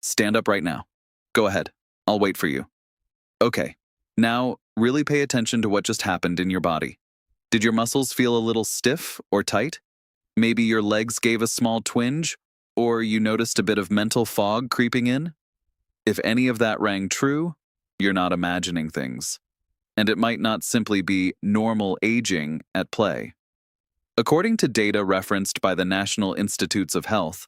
Stand up right now. Go ahead. I'll wait for you. Okay. Now, really pay attention to what just happened in your body. Did your muscles feel a little stiff or tight? Maybe your legs gave a small twinge, or you noticed a bit of mental fog creeping in? If any of that rang true, you're not imagining things. And it might not simply be normal aging at play. According to data referenced by the National Institutes of Health,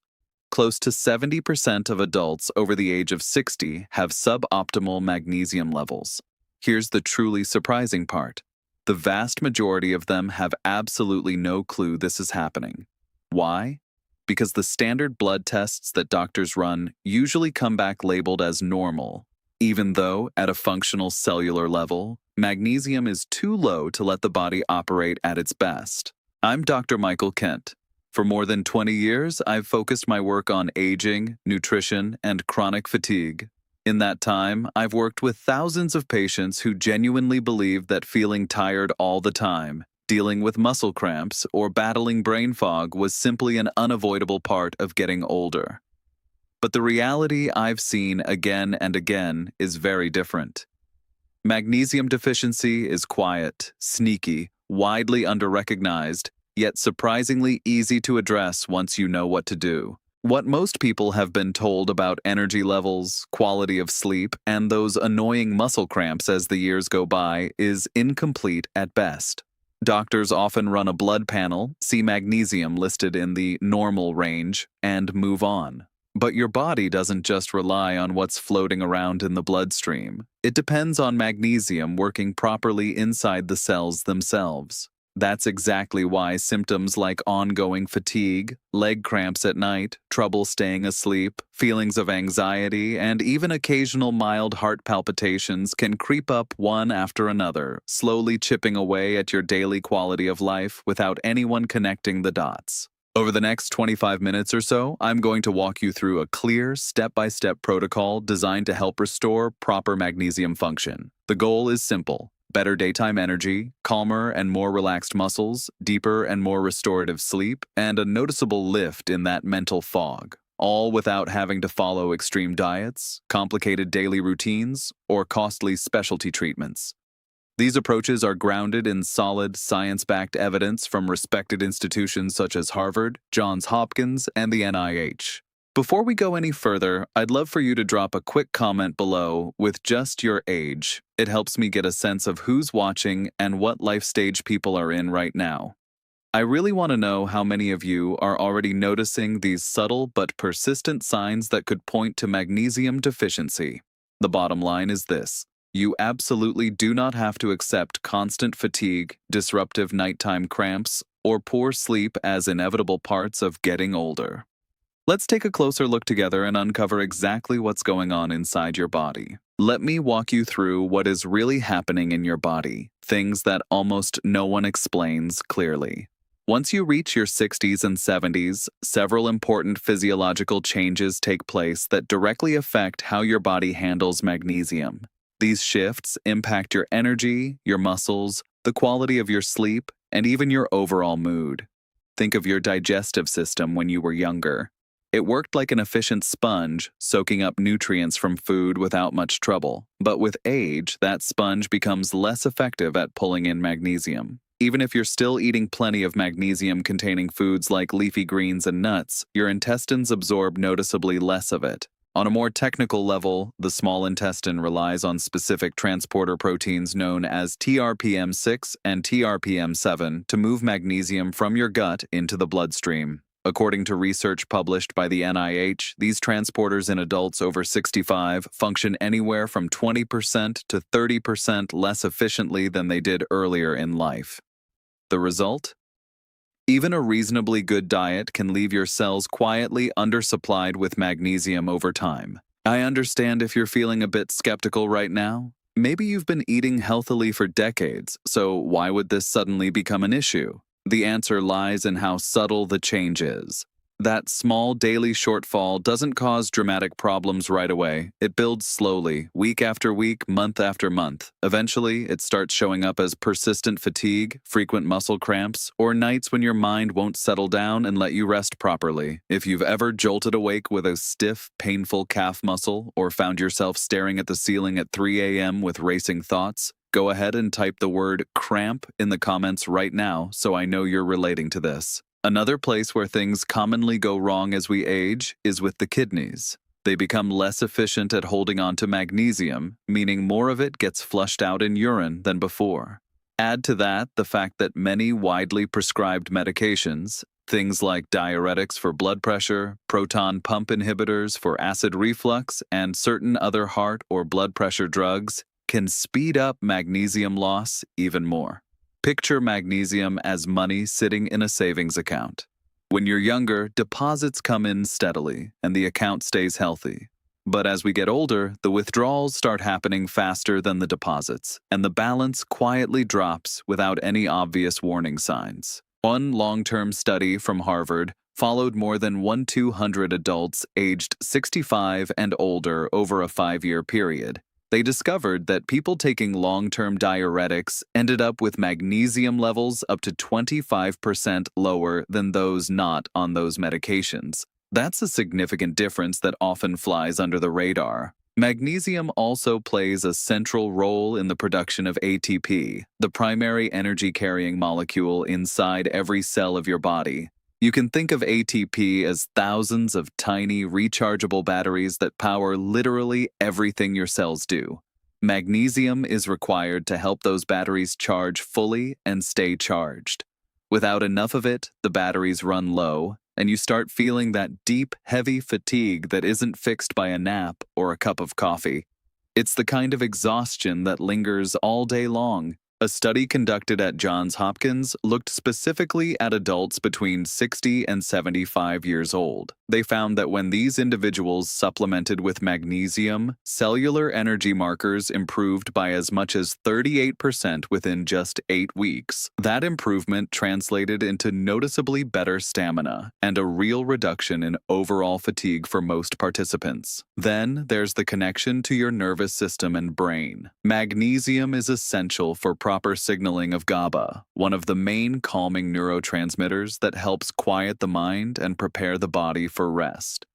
close to 70% of adults over the age of 60 have suboptimal magnesium levels. Here's the truly surprising part. The vast majority of them have absolutely no clue this is happening. Why? Because the standard blood tests that doctors run usually come back labeled as normal, even though, at a functional cellular level, magnesium is too low to let the body operate at its best. I'm Dr. Michael Kent. For more than 20 years, I've focused my work on aging, nutrition, and chronic fatigue. In that time, I've worked with thousands of patients who genuinely believed that feeling tired all the time, dealing with muscle cramps, or battling brain fog was simply an unavoidable part of getting older. But the reality I've seen again and again is very different. Magnesium deficiency is quiet, sneaky, widely underrecognized, yet surprisingly easy to address once you know what to do. What most people have been told about energy levels, quality of sleep, and those annoying muscle cramps as the years go by is incomplete at best. Doctors often run a blood panel, see magnesium listed in the normal range, and move on. But your body doesn't just rely on what's floating around in the bloodstream. It depends on magnesium working properly inside the cells themselves. That's exactly why symptoms like ongoing fatigue, leg cramps at night, trouble staying asleep, feelings of anxiety, and even occasional mild heart palpitations can creep up one after another, slowly chipping away at your daily quality of life without anyone connecting the dots. Over the next 25 minutes or so, I'm going to walk you through a clear, step-by-step protocol designed to help restore proper magnesium function. The goal is simple. Better daytime energy, calmer and more relaxed muscles, deeper and more restorative sleep, and a noticeable lift in that mental fog, all without having to follow extreme diets, complicated daily routines, or costly specialty treatments. These approaches are grounded in solid, science-backed evidence from respected institutions such as Harvard, Johns Hopkins, and the NIH. Before we go any further, I'd love for you to drop a quick comment below with just your age. It helps me get a sense of who's watching and what life stage people are in right now. I really want to know how many of you are already noticing these subtle but persistent signs that could point to magnesium deficiency. The bottom line is this. You absolutely do not have to accept constant fatigue, disruptive nighttime cramps, or poor sleep as inevitable parts of getting older. Let's take a closer look together and uncover exactly what's going on inside your body. Let me walk you through what is really happening in your body, things that almost no one explains clearly. Once you reach your 60s and 70s, several important physiological changes take place that directly affect how your body handles magnesium. These shifts impact your energy, your muscles, the quality of your sleep, and even your overall mood. Think of your digestive system when you were younger. It worked like an efficient sponge, soaking up nutrients from food without much trouble. But with age, that sponge becomes less effective at pulling in magnesium. Even if you're still eating plenty of magnesium-containing foods like leafy greens and nuts, your intestines absorb noticeably less of it. On a more technical level, the small intestine relies on specific transporter proteins known as TRPM6 and TRPM7 to move magnesium from your gut into the bloodstream. According to research published by the NIH, these transporters in adults over 65 function anywhere from 20% to 30% less efficiently than they did earlier in life. The result? Even a reasonably good diet can leave your cells quietly undersupplied with magnesium over time. I understand if you're feeling a bit skeptical right now. Maybe you've been eating healthily for decades, so why would this suddenly become an issue? The answer lies in how subtle the change is. That small daily shortfall doesn't cause dramatic problems right away. It builds slowly, week after week, month after month. Eventually, it starts showing up as persistent fatigue, frequent muscle cramps, or nights when your mind won't settle down and let you rest properly. If you've ever jolted awake with a stiff, painful calf muscle, or found yourself staring at the ceiling at 3 a.m. with racing thoughts, go ahead and type the word cramp in the comments right now so I know you're relating to this. Another place where things commonly go wrong as we age is with the kidneys. They become less efficient at holding on to magnesium, meaning more of it gets flushed out in urine than before. Add to that the fact that many widely prescribed medications, things like diuretics for blood pressure, proton pump inhibitors for acid reflux, and certain other heart or blood pressure drugs, can speed up magnesium loss even more. Picture magnesium as money sitting in a savings account. When you're younger, deposits come in steadily, and the account stays healthy. But as we get older, the withdrawals start happening faster than the deposits, and the balance quietly drops without any obvious warning signs. One long-term study from Harvard followed more than 1,200 adults aged 65 and older over a 5-year period. They discovered that people taking long-term diuretics ended up with magnesium levels up to 25% lower than those not on those medications. That's a significant difference that often flies under the radar. Magnesium also plays a central role in the production of ATP, the primary energy-carrying molecule inside every cell of your body. You can think of ATP as thousands of tiny rechargeable batteries that power literally everything your cells do. Magnesium is required to help those batteries charge fully and stay charged. Without enough of it, the batteries run low, and you start feeling that deep, heavy fatigue that isn't fixed by a nap or a cup of coffee. It's the kind of exhaustion that lingers all day long. A study conducted at Johns Hopkins looked specifically at adults between 60 and 75 years old. They found that when these individuals supplemented with magnesium, cellular energy markers improved by as much as 38% within just 8 weeks. That improvement translated into noticeably better stamina and a real reduction in overall fatigue for most participants. Then there's the connection to your nervous system and brain. Magnesium is essential for proper signaling of GABA, one of the main calming neurotransmitters that helps quiet the mind and prepare the body for rest.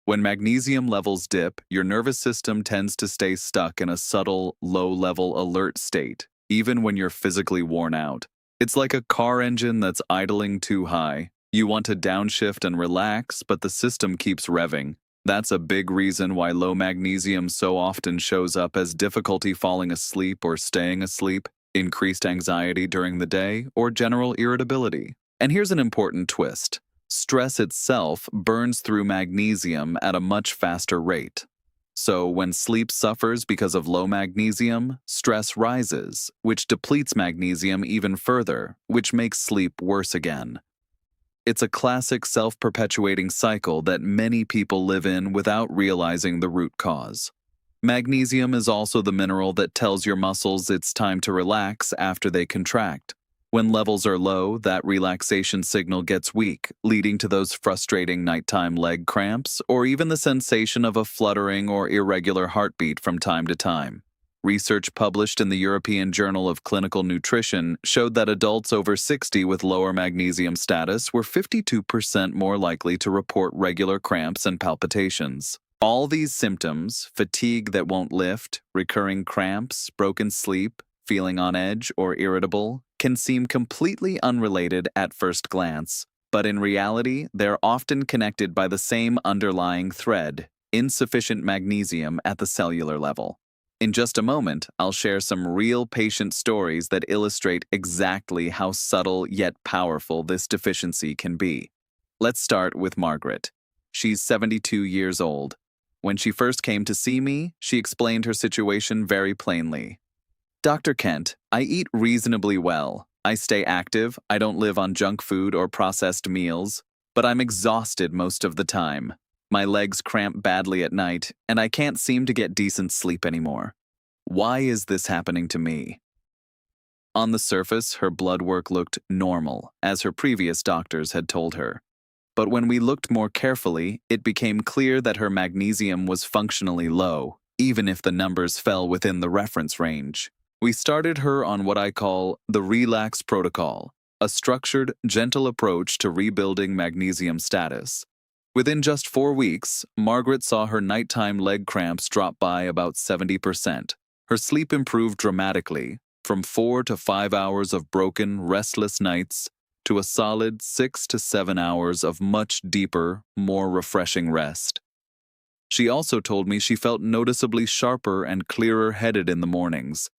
When magnesium levels dip, your nervous system tends to stay stuck in a subtle, low-level alert state, even when you're physically worn out. It's like a car engine that's idling too high. You want to downshift and relax, but the system keeps revving. That's a big reason why low magnesium so often shows up as difficulty falling asleep or staying asleep, increased anxiety during the day, or general irritability. And here's an important twist. Stress itself burns through magnesium at a much faster rate. So when sleep suffers because of low magnesium, stress rises, which depletes magnesium even further, which makes sleep worse again. It's a classic self-perpetuating cycle that many people live in without realizing the root cause. Magnesium is also the mineral that tells your muscles it's time to relax after they contract. When levels are low, that relaxation signal gets weak, leading to those frustrating nighttime leg cramps or even the sensation of a fluttering or irregular heartbeat from time to time. Research published in the European Journal of Clinical Nutrition showed that adults over 60 with lower magnesium status were 52% more likely to report regular cramps and palpitations. All these symptoms, fatigue that won't lift, recurring cramps, broken sleep, feeling on edge or irritable, can seem completely unrelated at first glance, but in reality, they're often connected by the same underlying thread: insufficient magnesium at the cellular level. In just a moment, I'll share some real patient stories that illustrate exactly how subtle yet powerful this deficiency can be. Let's start with Margaret. She's 72 years old. When she first came to see me, she explained her situation very plainly. "Dr. Kent, I eat reasonably well. I stay active, I don't live on junk food or processed meals, but I'm exhausted most of the time. My legs cramp badly at night, and I can't seem to get decent sleep anymore. Why is this happening to me?" On the surface, her blood work looked normal, as her previous doctors had told her. But when we looked more carefully, it became clear that her magnesium was functionally low, even if the numbers fell within the reference range. We started her on what I call the Relax Protocol, a structured, gentle approach to rebuilding magnesium status. Within just 4 weeks, Margaret saw her nighttime leg cramps drop by about 70%. Her sleep improved dramatically, from 4 to 5 hours of broken, restless nights to a solid 6 to 7 hours of much deeper, more refreshing rest. She also told me she felt noticeably sharper and clearer-headed in the mornings,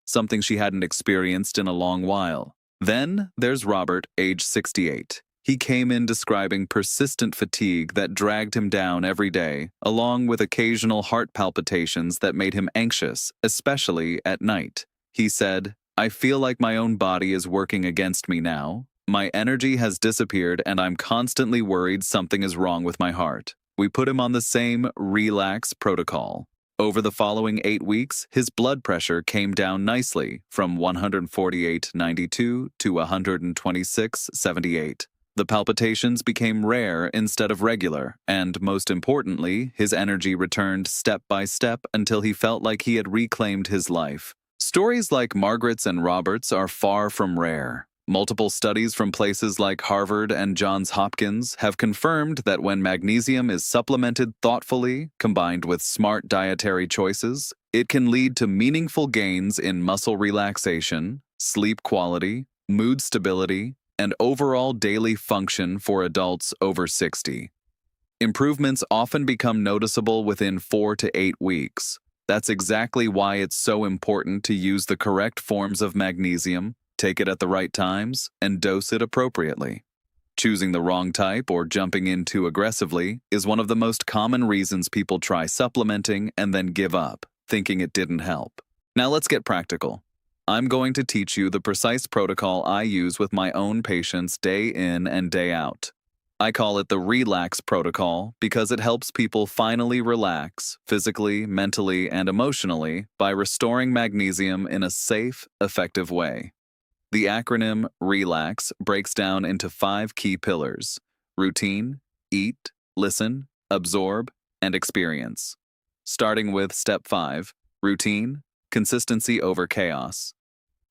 something she hadn't experienced in a long while. Then there's Robert, age 68. He came in describing persistent fatigue that dragged him down every day, along with occasional heart palpitations that made him anxious, especially at night. He said, "I feel like my own body is working against me now. My energy has disappeared and I'm constantly worried something is wrong with my heart." We put him on the same Relax Protocol. Over the following 8 weeks, his blood pressure came down nicely from 148/92 to 126/78. The palpitations became rare instead of regular, and most importantly, his energy returned step by step until he felt like he had reclaimed his life. Stories like Margaret's and Robert's are far from rare. Multiple studies from places like Harvard and Johns Hopkins have confirmed that when magnesium is supplemented thoughtfully, combined with smart dietary choices, it can lead to meaningful gains in muscle relaxation, sleep quality, mood stability, and overall daily function for adults over 60. Improvements often become noticeable within 4 to 8 weeks. That's exactly why it's so important to use the correct forms of magnesium, take it at the right times, and dose it appropriately. Choosing the wrong type or jumping in too aggressively is one of the most common reasons people try supplementing and then give up, thinking it didn't help. Now let's get practical. I'm going to teach you the precise protocol I use with my own patients day in and day out. I call it the Relax Protocol because it helps people finally relax, physically, mentally, and emotionally, by restoring magnesium in a safe, effective way. The acronym RELAX breaks down into 5 key pillars: routine, eat, listen, absorb, and experience. Starting with step 5, routine, consistency over chaos.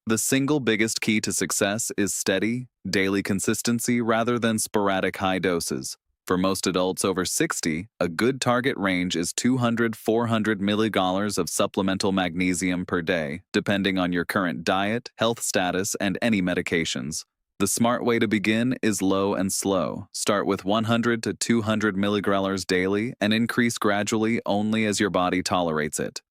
The single biggest key to success is steady, daily consistency rather than sporadic high doses. For most adults over 60, a good target range is 200–400 milligrams of supplemental magnesium per day, depending on your current diet, health status, and any medications. The smart way to begin is low and slow. Start with 100 to 200 milligrams daily and increase gradually only as your body tolerates it.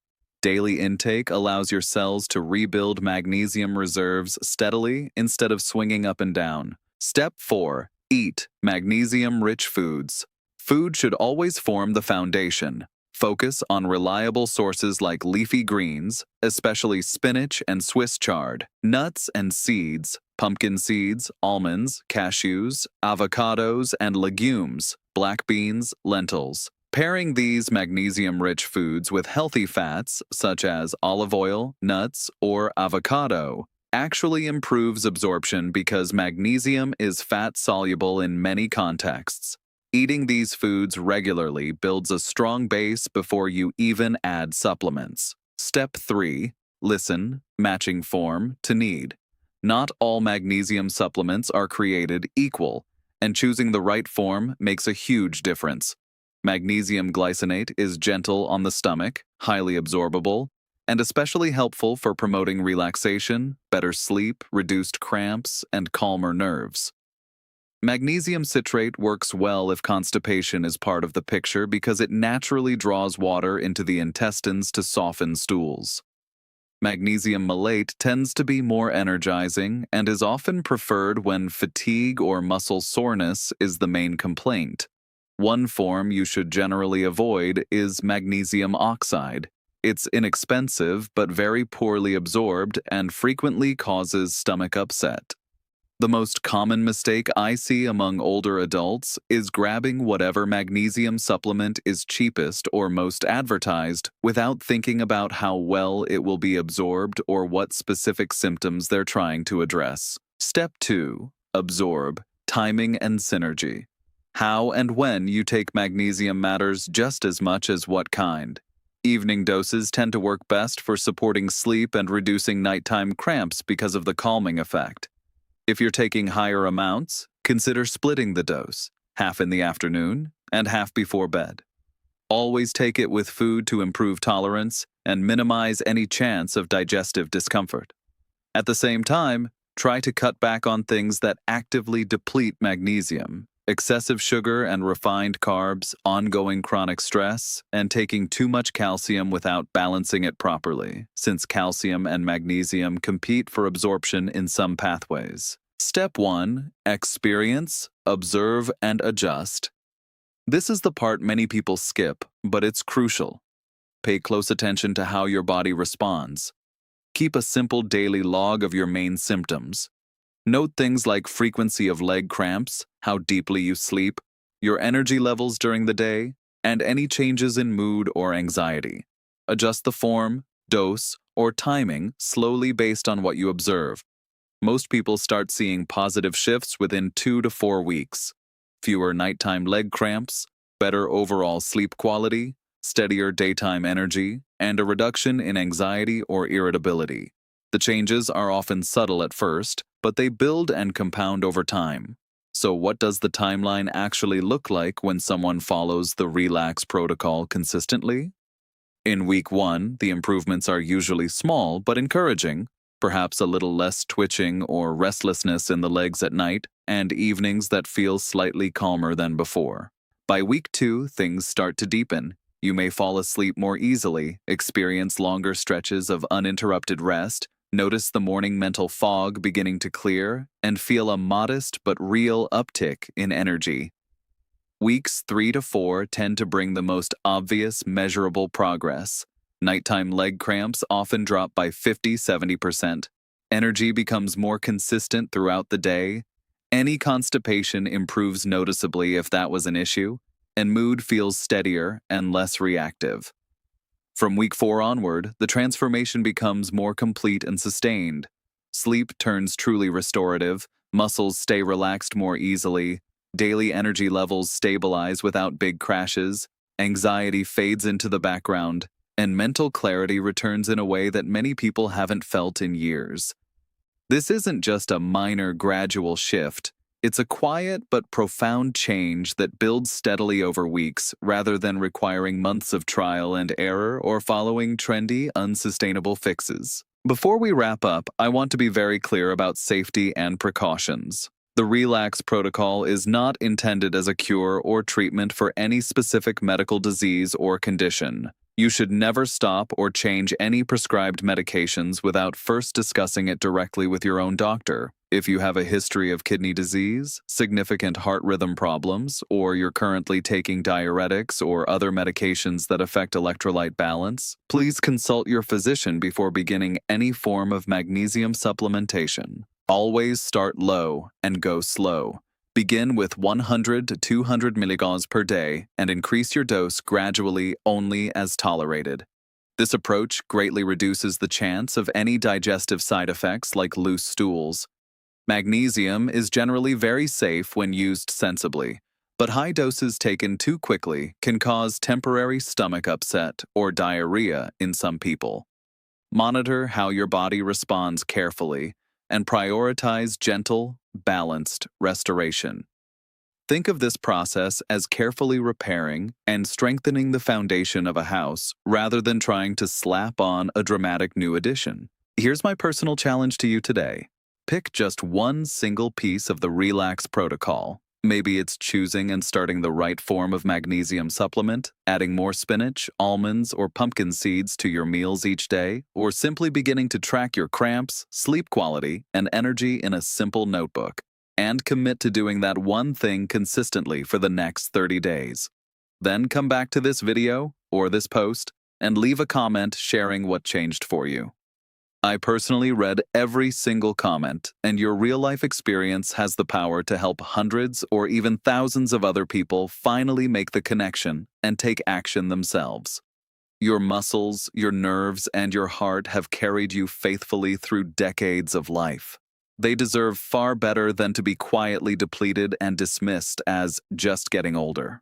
Daily intake allows your cells to rebuild magnesium reserves steadily instead of swinging up and down. Step 4. Eat magnesium-rich foods. Food should always form the foundation. Focus on reliable sources like leafy greens, especially spinach and Swiss chard, nuts and seeds, pumpkin seeds, almonds, cashews, avocados, and legumes, black beans, lentils. Pairing these magnesium-rich foods with healthy fats, such as olive oil, nuts, or avocado, actually improves absorption because magnesium is fat-soluble in many contexts. Eating these foods regularly builds a strong base before you even add supplements. Step 3. Listen, matching form to need. Not all magnesium supplements are created equal, and choosing the right form makes a huge difference. Magnesium glycinate is gentle on the stomach, highly absorbable, and especially helpful for promoting relaxation, better sleep, reduced cramps, and calmer nerves. Magnesium citrate works well if constipation is part of the picture because it naturally draws water into the intestines to soften stools. Magnesium malate tends to be more energizing and is often preferred when fatigue or muscle soreness is the main complaint. One form you should generally avoid is magnesium oxide. It's inexpensive but very poorly absorbed and frequently causes stomach upset. The most common mistake I see among older adults is grabbing whatever magnesium supplement is cheapest or most advertised without thinking about how well it will be absorbed or what specific symptoms they're trying to address. Step 2. Absorb, timing and synergy. How and when you take magnesium matters just as much as what kind. Evening doses tend to work best for supporting sleep and reducing nighttime cramps because of the calming effect. If you're taking higher amounts, consider splitting the dose, half in the afternoon and half before bed. Always take it with food to improve tolerance and minimize any chance of digestive discomfort. At the same time, try to cut back on things that actively deplete magnesium. Excessive sugar and refined carbs, ongoing chronic stress, and taking too much calcium without balancing it properly, since calcium and magnesium compete for absorption in some pathways. Step 1. Experience, observe, and adjust. This is the part many people skip, but it's crucial. Pay close attention to how your body responds. Keep a simple daily log of your main symptoms. Note things like frequency of leg cramps, how deeply you sleep, your energy levels during the day, and any changes in mood or anxiety. Adjust the form, dose, or timing slowly based on what you observe. Most people start seeing positive shifts within 2 to 4 weeks. Fewer nighttime leg cramps, better overall sleep quality, steadier daytime energy, and a reduction in anxiety or irritability. The changes are often subtle at first, but they build and compound over time. So what does the timeline actually look like when someone follows the Relax protocol consistently? In week 1, the improvements are usually small but encouraging, perhaps a little less twitching or restlessness in the legs at night, and evenings that feel slightly calmer than before. By week 2, things start to deepen. You may fall asleep more easily, experience longer stretches of uninterrupted rest, notice the morning mental fog beginning to clear, and feel a modest but real uptick in energy. Weeks 3 to 4 tend to bring the most obvious, measurable progress. Nighttime leg cramps often drop by 50–70%. Energy becomes more consistent throughout the day. Any constipation improves noticeably if that was an issue, and mood feels steadier and less reactive. From week 4 onward, the transformation becomes more complete and sustained. Sleep turns truly restorative, muscles stay relaxed more easily, daily energy levels stabilize without big crashes, anxiety fades into the background, and mental clarity returns in a way that many people haven't felt in years. This isn't just a minor gradual shift. It's a quiet but profound change that builds steadily over weeks rather than requiring months of trial and error or following trendy, unsustainable fixes. Before we wrap up, I want to be very clear about safety and precautions. The Relax protocol is not intended as a cure or treatment for any specific medical disease or condition. You should never stop or change any prescribed medications without first discussing it directly with your own doctor. If you have a history of kidney disease, significant heart rhythm problems, or you're currently taking diuretics or other medications that affect electrolyte balance, please consult your physician before beginning any form of magnesium supplementation. Always start low and go slow. Begin with 100 to 200 mg per day and increase your dose gradually only as tolerated. This approach greatly reduces the chance of any digestive side effects like loose stools. Magnesium is generally very safe when used sensibly, but high doses taken too quickly can cause temporary stomach upset or diarrhea in some people. Monitor how your body responds carefully and prioritize gentle, balanced restoration. Think of this process as carefully repairing and strengthening the foundation of a house rather than trying to slap on a dramatic new addition. Here's my personal challenge to you today. Pick just one single piece of the Relax protocol. Maybe it's choosing and starting the right form of magnesium supplement, adding more spinach, almonds, or pumpkin seeds to your meals each day, or simply beginning to track your cramps, sleep quality, and energy in a simple notebook. And commit to doing that one thing consistently for the next 30 days. Then come back to this video or this post and leave a comment sharing what changed for you. I personally read every single comment, and your real-life experience has the power to help hundreds or even thousands of other people finally make the connection and take action themselves. Your muscles, your nerves, and your heart have carried you faithfully through decades of life. They deserve far better than to be quietly depleted and dismissed as just getting older.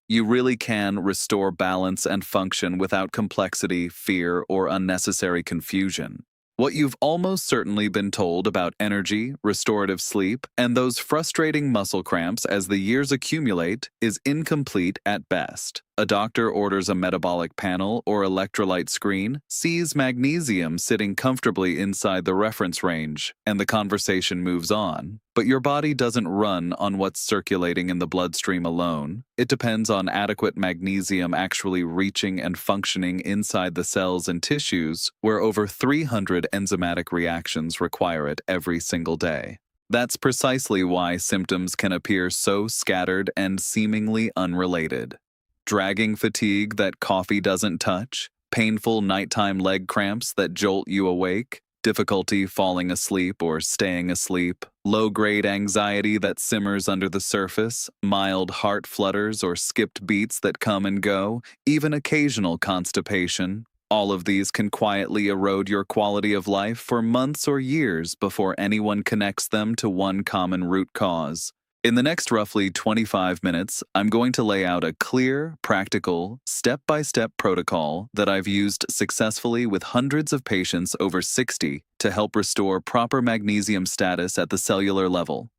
You really can restore balance and function without complexity, fear, or unnecessary confusion. What you've almost certainly been told about energy, restorative sleep, and those frustrating muscle cramps as the years accumulate is incomplete at best. A doctor orders a metabolic panel or electrolyte screen, sees magnesium sitting comfortably inside the reference range, and the conversation moves on. But your body doesn't run on what's circulating in the bloodstream alone. It depends on adequate magnesium actually reaching and functioning inside the cells and tissues, where over 300 enzymatic reactions require it every single day. That's precisely why symptoms can appear so scattered and seemingly unrelated. Dragging fatigue that coffee doesn't touch, painful nighttime leg cramps that jolt you awake, difficulty falling asleep or staying asleep, low-grade anxiety that simmers under the surface, mild heart flutters or skipped beats that come and go, even occasional constipation. All of these can quietly erode your quality of life for months or years before anyone connects them to one common root cause. In the next roughly 25 minutes, I'm going to lay out a clear, practical, step-by-step protocol that I've used successfully with hundreds of patients over 60 to help restore proper magnesium status at the cellular level.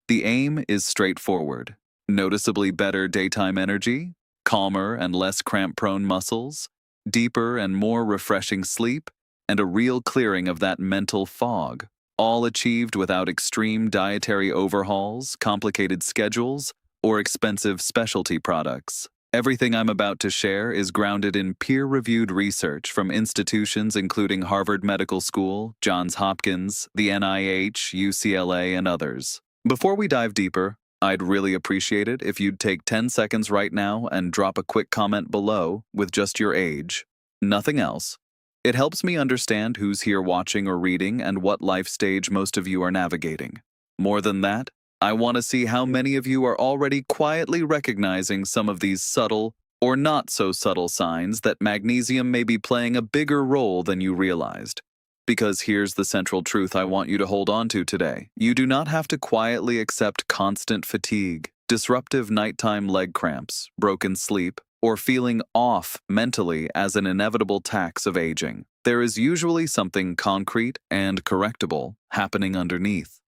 The aim is straightforward: noticeably better daytime energy, calmer and less cramp-prone muscles, deeper and more refreshing sleep, and a real clearing of that mental fog. All achieved without extreme dietary overhauls, complicated schedules, or expensive specialty products. Everything I'm about to share is grounded in peer-reviewed research from institutions including Harvard Medical School, Johns Hopkins, the NIH, UCLA, and others. Before we dive deeper, I'd really appreciate it if you'd take 10 seconds right now and drop a quick comment below with just your age. Nothing else. It helps me understand who's here watching or reading and what life stage most of you are navigating. More than that, I want to see how many of you are already quietly recognizing some of these subtle or not so subtle signs that magnesium may be playing a bigger role than you realized. Because here's the central truth I want you to hold on to today. You do not have to quietly accept constant fatigue, disruptive nighttime leg cramps, broken sleep, or feeling off mentally as an inevitable tax of aging. There is usually something concrete and correctable happening underneath.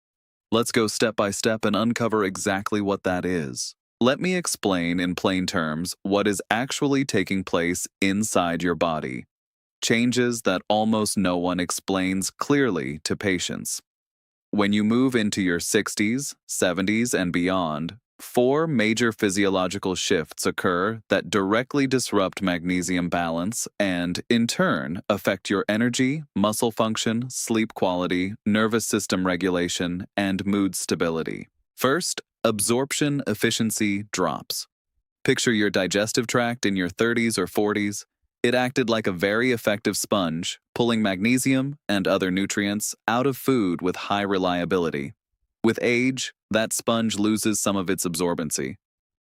Let's go step by step and uncover exactly what that is. Let me explain in plain terms what is actually taking place inside your body. Changes that almost no one explains clearly to patients. When you move into your 60s, 70s, and beyond, 4 major physiological shifts occur that directly disrupt magnesium balance and, in turn, affect your energy, muscle function, sleep quality, nervous system regulation, and mood stability. First, absorption efficiency drops. Picture your digestive tract in your 30s or 40s. It acted like a very effective sponge, pulling magnesium and other nutrients out of food with high reliability. With age, that sponge loses some of its absorbency.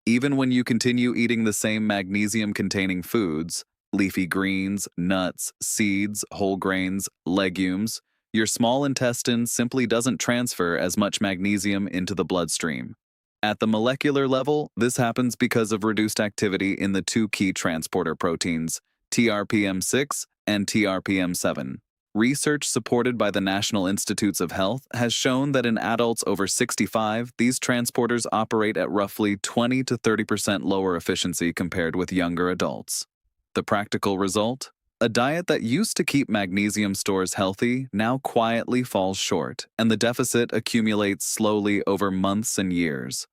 Even when you continue eating the same magnesium-containing foods, leafy greens, nuts, seeds, whole grains, legumes, your small intestine simply doesn't transfer as much magnesium into the bloodstream. At the molecular level, this happens because of reduced activity in the 2 key transporter proteins, TRPM6 and TRPM7. Research supported by the National Institutes of Health has shown that in adults over 65, these transporters operate at roughly 20 to 30% lower efficiency compared with younger adults. The practical result? A diet that used to keep magnesium stores healthy now quietly falls short, and the deficit accumulates slowly over months and years.